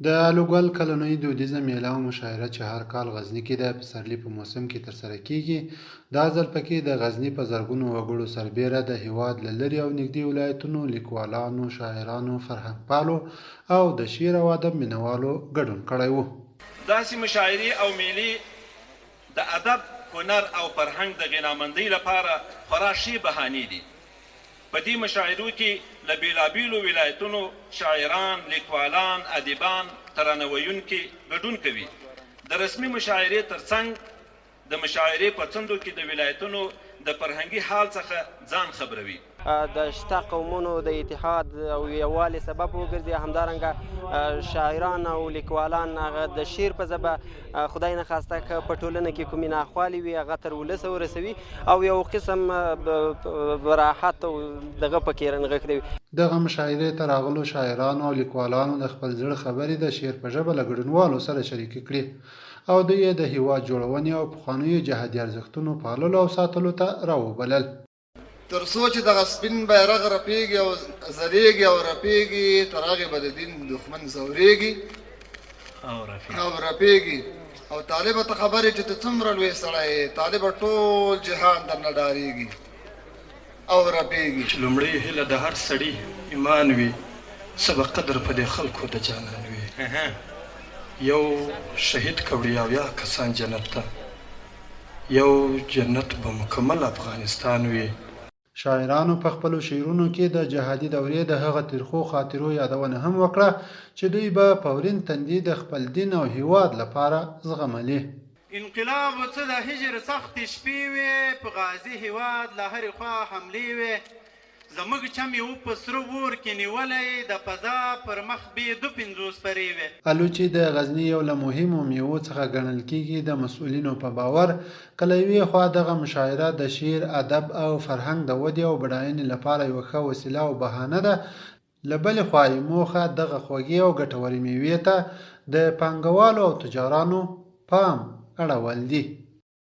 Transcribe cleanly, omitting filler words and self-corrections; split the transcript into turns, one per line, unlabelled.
د الوګل کلنۍ دودیزه میله او مشاعره چې هر کال غزني کې د پسرلي په موسم کې ترسره کیږي، دا ځل پکې د غزني په زرګونو وګړو سربیره د هیواد له لرې او نږدې ولایتونو لیکوالانو، شاعرانو، فرهنګپالو او د شعر او ادب مینوالو ګډون کړی و.
داسې مشاعرې او میلې د ادب، هنر او فرهنګ د غنامندۍ لپاره خورا ښې بهانې دي. په دې مشاعرو کې له بېلابېلو ولایتونو شاعران، لیکوالان، ادیبان، ترانه ویونکي ګډون کوي. د رسمي مشاعرې ترڅنګ د مشاعرې په څنډو کې د ولایتونو د فرهنګي حال څخه ځان خبروي.
د شته قومونو د اتحاد او یووالي سبب وګرځي. همدارنګه شاعران او لیکوالان هغه د شعر په ژبه خدای نخواسته که په ټولنه کې کومې ناخوالې وي هغه تر ولسه ورسوي او یو قسم راحت او دغه پکې رانغښتوي.
دغه مشاعرې ته راغلو شاعرانو او لیکوالانو د خپل زړه خبرې د شعر په ژبه له ګډونوالو سره شریکې کړې او دوی یې د هیواد جوړونې او پخوانیو جهادي ارزښتونو پاللو او ساتلو ته راوبلل.
تر څو چې دغه سپین بیرغ رپېږي او زریږي او رپېږي، تر هغې به د دین دښمن ځورېږي او رپېږي. او طالبه ته خبرې چې ته څومره لوی سړی یې، طالبه ټول جهان درنه ډارېږي او رپېږي.
چې لومړۍ هیله د هر سړي ایمان وي، څه به قدر په دې خلکو د جانان وي. یو شهید کوړي او یا کسان جنت ته، یو جنت به مکمل افغانستان وي.
شاعرانو په خپلو شعرونو کې د جهادي دورې د هغه ترخو خاطرو یادونه هم وکړه چې دوی به په ورین تندي د خپل دین او هیواد لپاره زغملي.
انقلاب څه د هجر سختې شپې وې، په غازي هیواد له هرې خوا حملې وې. زموږ چم یې په سره اور کې نیولی، د فضا پر مخ بې 250 سپرې وې.
الوچې د غزني یو له مهمو میوو څخه ګڼل کېږي. د مسؤلینو په باور که له یوې خوا دغه مشاعره د شعر، ادب او فرهنګ د ودې او بډاینې لپاره یوه ښه وسیله او بهانه ده، له بلې خوا یې موخه دغه خوږې او ګټورې میوې ته د پانګوالو او تجارانو پام اړول دي.